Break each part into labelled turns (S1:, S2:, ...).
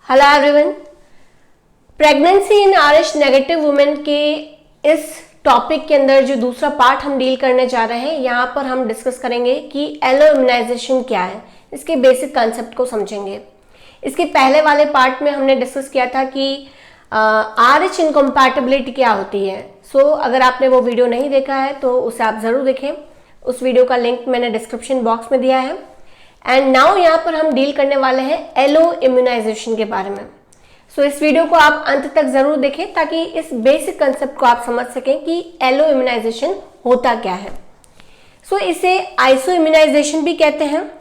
S1: Hello everyone. Pregnancy इन RH negative women के इस topic के अंदर जो दूसरा पार्ट हम डील करने जा रहे हैं, यहाँ पर हम डिस्कस करेंगे कि एलो इम्यूनाइजेशन क्या है, इसके बेसिक कंसेप्ट को समझेंगे। इसके पहले वाले पार्ट में हमने डिस्कस किया था कि RH इनकम्पैटिबिलिटी क्या होती है। अगर आपने वो वीडियो नहीं देखा है तो उसे आप ज़रूर देखें। उस वीडियो का लिंक मैंने डिस्क्रिप्शन बॉक्स में दिया है। एंड नाउ यहाँ पर हम डील करने वाले हैं एलो इम्यूनाइजेशन के बारे में। इस वीडियो को आप अंत तक जरूर देखें ताकि इस बेसिक कंसेप्ट को आप समझ सकें कि एलो इम्यूनाइजेशन होता क्या है। इसे आइसो इम्यूनाइजेशन भी कहते हैं।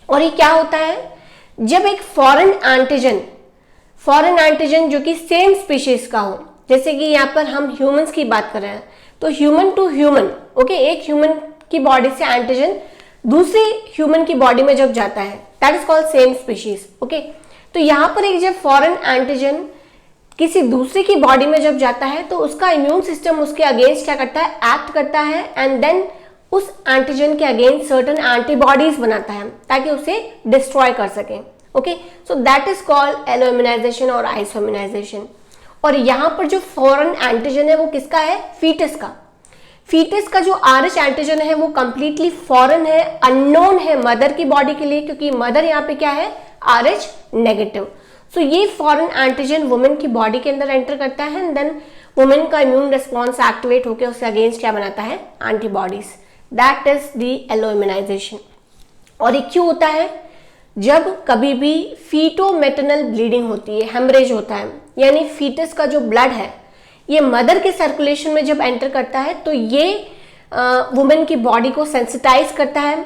S1: और ये क्या होता है, जब एक फॉरेन एंटीजन जो कि सेम स्पीशीज का हो, जैसे कि यहाँ पर हम ह्यूमंस की बात कर रहे हैं तो ह्यूमन टू ह्यूमन, ओके, एक ह्यूमन की बॉडी से एंटीजन दूसरी ह्यूमन की बॉडी में जब जाता है, that is called same species, okay. तो यहाँ पर एक जब फॉरेन एंटीजन किसी दूसरे की बॉडी में जब जाता है तो उसका इम्यून सिस्टम उसके अगेंस्ट क्या करता है, एक्ट करता है एंड देन उस एंटीजन के अगेंस्ट सर्टेन एंटीबॉडीज बनाता है ताकि उसे डिस्ट्रॉय कर सके, okay. So that is called allo immunization और आइसो इम्यूनाइजेशन। और यहाँ पर जो फॉरेन एंटीजन है वो किसका है, फीटस का। फीटस का जो RH एंटीजन है वो कंप्लीटली फॉरेन है, अननोन है मदर की बॉडी के लिए, क्योंकि मदर यहाँ पे क्या है, RH नेगेटिव। ये फॉरेन एंटीजन वुमेन की बॉडी के अंदर एंटर करता है एंड देन वुमेन का इम्यून रिस्पॉन्स एक्टिवेट होकर उससे अगेंस्ट क्या बनाता है, antibodies. That is the allo immunization. और ये क्यों होता है, जब कभी भी फीटो मेटर्नल ब्लीडिंग होती है, हेमरेज होता है, यानी फीटस का जो ब्लड है ये मदर के सर्कुलेशन में जब एंटर करता है तो ये वुमेन की बॉडी को सेंसिटाइज करता है,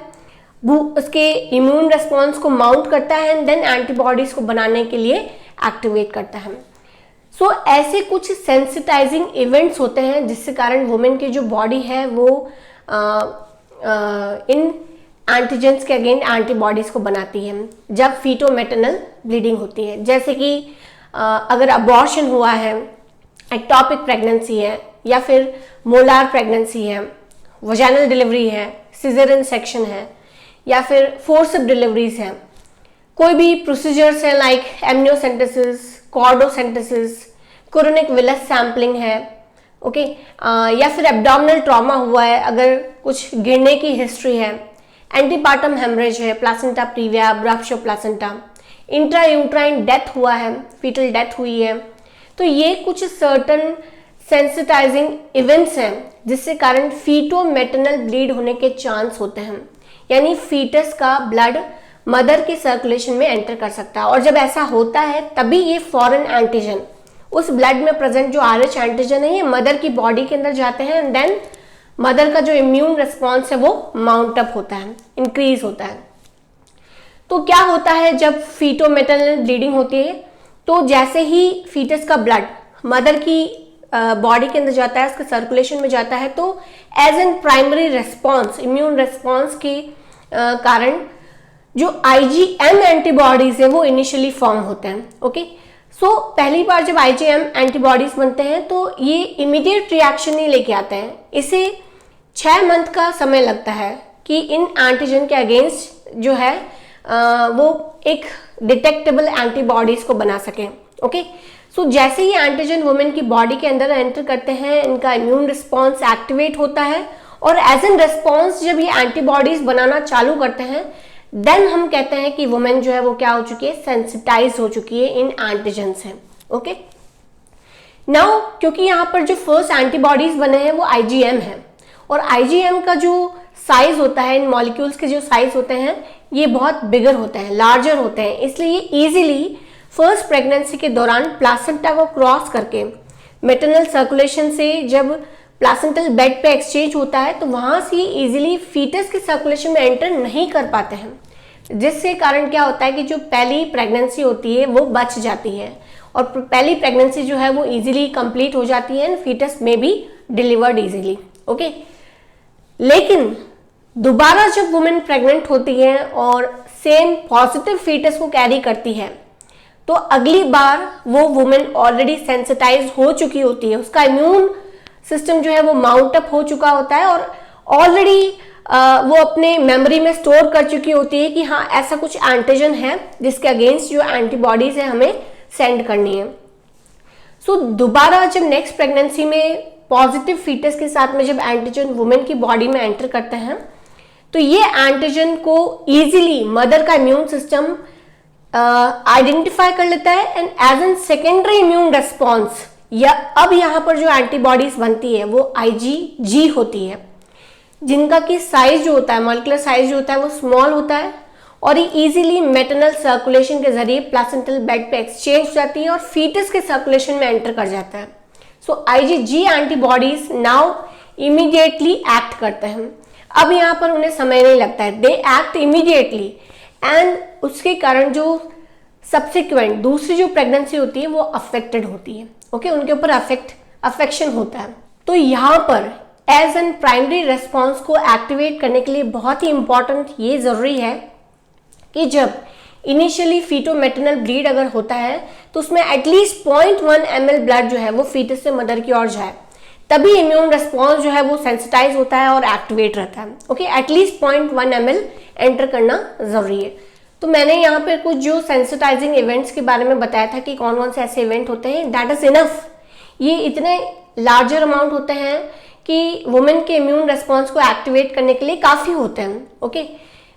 S1: उसके इम्यून रिस्पॉन्स को माउंट करता है एंड देन एंटीबॉडीज को बनाने के लिए एक्टिवेट करता है। ऐसे कुछ सेंसिटाइजिंग इवेंट्स होते हैं जिसके कारण वुमेन की जो बॉडी है वो इन एंटीजेंस के अगेंस्ट एंटीबॉडीज को बनाती है जब फीटोमेटर्नल ब्लीडिंग होती है। जैसे कि अगर अबॉर्शन हुआ है, एक्टोपिक प्रेगनेंसी है, या फिर मोलार प्रेगनेंसी है, वजाइनल डिलीवरी है, सिजेरियन सेक्शन है, या फिर फोर्सिप डिलीवरीज है, कोई भी प्रोसीजर्स है like amniocentesis, cordocentesis, chorionic villus sampling है, ओके, या फिर एब्डोमिनल ट्रॉमा हुआ है, अगर कुछ गिरने की हिस्ट्री है, एंटीपार्टम हेमरेज है, placenta previa, rupture placenta, intra uterine death हुआ है, फीटल डेथ हुई है, तो ये कुछ सर्टन सेंसिटाइजिंग इवेंट्स हैं जिससे कारण फीटो मेटर्नल ब्लीड होने के चांस होते हैं, यानी फीटस का ब्लड मदर के सर्कुलेशन में एंटर कर सकता है। और जब ऐसा होता है तभी ये फॉरेन एंटीजन, उस ब्लड में प्रेजेंट जो RH एंटीजन है, ये मदर की बॉडी के अंदर जाते हैं एंड देन मदर का जो इम्यून रिस्पॉन्स है वो माउंट अप होता है, इंक्रीज होता है। तो क्या होता है जब फीटो मेटर्नल ब्लीडिंग होती है, तो जैसे ही फीटस का ब्लड मदर की बॉडी के अंदर जाता है, उसके सर्कुलेशन में जाता है, तो as an primary response, immune response के कारण जो IgM एंटीबॉडीज है वो इनिशियली फॉर्म होते हैं, ओके। पहली बार जब IgM एंटीबॉडीज बनते हैं तो ये इमीडिएट रिएक्शन नहीं लेके आते हैं, इसे 6 मंथ का समय लगता है कि इन एंटीजन के अगेंस्ट जो है वो एक डिटेक्टेबल एंटीबॉडीज को बना सकें, ओके। जैसे ही एंटीजन वुमेन की बॉडी के अंदर एंटर करते हैं, इनका इम्यून रिस्पॉन्स एक्टिवेट होता है और एज एन रिस्पॉन्स जब ये एंटीबॉडीज बनाना चालू करते हैं, देन हम कहते हैं कि वुमेन जो है वो क्या हो चुकी है, सेंसिटाइज हो चुकी है इन एंटीजन से, ओके। नाउ क्योंकि यहाँ पर जो फर्स्ट एंटीबॉडीज बने हैं वो IgM है, और IgM का जो साइज होता है, इन मॉलिक्यूल्स के जो साइज होते हैं ये बहुत बिगर होते हैं, लार्जर होते हैं, इसलिए ये इजीली फर्स्ट प्रेगनेंसी के दौरान प्लासेंटा को क्रॉस करके मेटर्नल सर्कुलेशन से जब प्लासेंटल बेड पे एक्सचेंज होता है तो वहां से ये इजीली फीटस के सर्कुलेशन में एंटर नहीं कर पाते हैं, जिससे कारण क्या होता है कि जो पहली प्रेगनेंसी होती है वो बच जाती है और पहली प्रेगनेंसी जो है वो इजीली कंप्लीट हो जाती है एंड फीटस में भी डिलीवर्ड इजीली, ओके। लेकिन दोबारा जब वुमेन प्रेग्नेंट होती है और सेम पॉजिटिव फीटस को कैरी करती है तो अगली बार वो वुमेन ऑलरेडी सेंसिटाइज हो चुकी होती है, उसका इम्यून सिस्टम जो है वो माउंट अप हो चुका होता है और ऑलरेडी वो अपने मेमोरी में स्टोर कर चुकी होती है कि हाँ ऐसा कुछ एंटीजन है जिसके अगेंस्ट जो एंटीबॉडीज है हमें सेंड करनी है। सो दोबारा जब नेक्स्ट प्रेगनेंसी में पॉजिटिव फीटस के साथ में जब एंटीजन वुमेन की बॉडी में एंटर करते हैं तो ये एंटीजन को इजीली मदर का इम्यून सिस्टम आइडेंटिफाई कर लेता है and as an secondary immune response या अब यहाँ पर जो एंटीबॉडीज बनती है वो IgG होती है, जिनका की साइज जो होता है, मॉलिक्यूलर साइज जो होता है वो स्मॉल होता है और ये इजीली मेटरनल सर्कुलेशन के जरिए प्लासेंटल बेड पे एक्सचेंज हो जाती है और फीटस के सर्कुलेशन में एंटर कर जाता है। सो IgG antibodies now immediately act करते हैं। अब यहाँ पर उन्हें समय नहीं लगता है, दे एक्ट इमीडिएटली एंड उसके कारण जो सब्सिक्वेंट दूसरी जो प्रेगनेंसी होती है वो अफेक्टेड होती है। ओके, उनके ऊपर अफेक्शन होता है। तो यहाँ पर एज एन प्राइमरी रेस्पॉन्स को एक्टिवेट करने के लिए बहुत ही इंपॉर्टेंट ये जरूरी है कि जब इनिशियली फीटो मैटरनल ब्लीड अगर होता है तो उसमें एटलीस्ट 0.1 ml ब्लड जो है वो फीटस से मदर की ओर जाए, तभी इम्यून रेस्पॉन्स जो है वो सेंसिटाइज होता है और एक्टिवेट रहता है। ओके, एटलीस्ट 0.1 ml एंटर करना जरूरी है। तो मैंने यहाँ पे कुछ जो सेंसिटाइजिंग इवेंट्स के बारे में बताया था कि कौन कौन से ऐसे इवेंट होते हैं, दैट इज इनफ। ये इतने लार्जर अमाउंट होते हैं कि वुमेन के इम्यून रेस्पॉन्स को एक्टिवेट करने के लिए काफी होते हैं। ओके,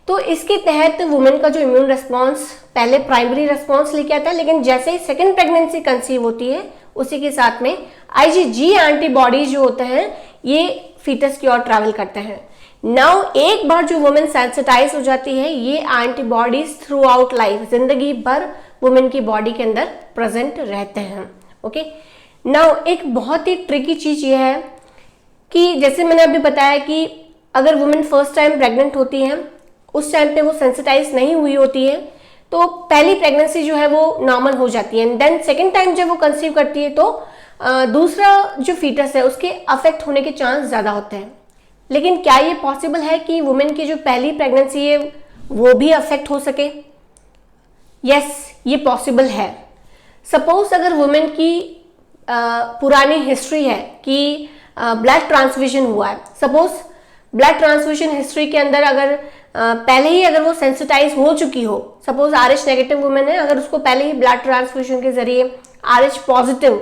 S1: तो इसके तहत वुमेन का जो इम्यून रेस्पॉन्स पहले प्राइमरी रेस्पॉन्स लेके आता है, लेकिन जैसे ही सेकेंड प्रेगनेंसी कंसीव होती है उसी के साथ में IgG एंटीबॉडीज जो होते हैं ये फीटस की ओर ट्रैवल करते हैं। नाउ एक बार जो वुमेन सेंसिटाइज हो जाती है, ये एंटीबॉडीज थ्रू आउट लाइफ, जिंदगी भर वुमेन की बॉडी के अंदर प्रेजेंट रहते हैं। ओके, नाउ एक बहुत ही ट्रिकी चीज ये है कि जैसे मैंने अभी बताया कि अगर वुमेन फर्स्ट टाइम प्रेग्नेंट होती है उस टाइम पे वो सेंसिटाइज नहीं हुई होती है तो पहली प्रेगनेंसी जो है वो नॉर्मल हो जाती है, देन सेकेंड टाइम जब वो कंसीव करती है तो दूसरा जो फीटस है उसके अफेक्ट होने के चांस ज्यादा होते हैं। लेकिन क्या ये पॉसिबल है कि वुमेन की जो पहली प्रेगनेंसी है वो भी अफेक्ट हो सके? यस, ये पॉसिबल है। सपोज अगर वुमेन की पुरानी हिस्ट्री है कि ब्लड ट्रांसफ्यूजन हुआ है, सपोज ब्लड ट्रांसफ्यूजन हिस्ट्री के अंदर अगर पहले ही अगर वो सेंसिटाइज हो चुकी हो, सपोज RH नेगेटिव वुमेन है, अगर उसको पहले ही ब्लड ट्रांसफ्यूजन के जरिए RH पॉजिटिव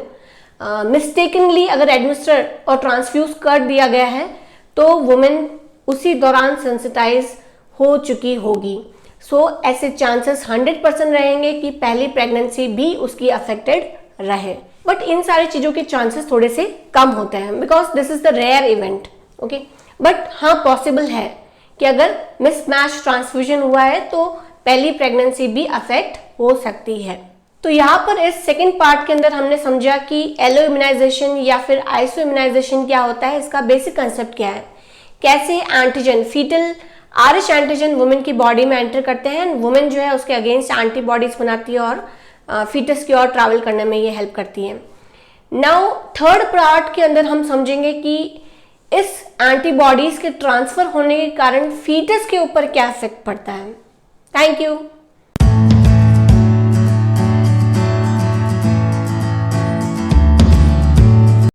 S1: मिस्टेकनली अगर एडमिनिस्टर और ट्रांसफ्यूज कर दिया गया है तो वुमेन उसी दौरान सेंसिटाइज हो चुकी होगी। सो ऐसे चांसेस 100% रहेंगे कि पहली प्रेगनेंसी भी उसकी अफेक्टेड रहे, बट इन सारी चीजों के चांसेस थोड़े से कम होते हैं because this is the rare event. Okay, but हाँ पॉसिबल है कि अगर मिसमैच ट्रांसफ्यूजन हुआ है तो पहली प्रेगनेंसी भी अफेक्ट हो सकती है। तो यहाँ पर इस सेकंड पार्ट के अंदर हमने समझा कि एलो इम्यूनाइजेशन या फिर आइसो इम्यूनाइजेशन क्या होता है, इसका बेसिक कंसेप्ट क्या है, कैसे antigen foetal RH antigen women की बॉडी में एंटर करते हैं, वुमेन जो है उसके अगेंस्ट एंटीबॉडीज बनाती है और फीटस की ओर ट्रैवल करने में ये हेल्प करती है। नाउ थर्ड पार्ट के अंदर हम समझेंगे कि इस एंटीबॉडीज के ट्रांसफर होने के कारण फीटस के ऊपर क्या इफेक्ट पड़ता है। Thank you.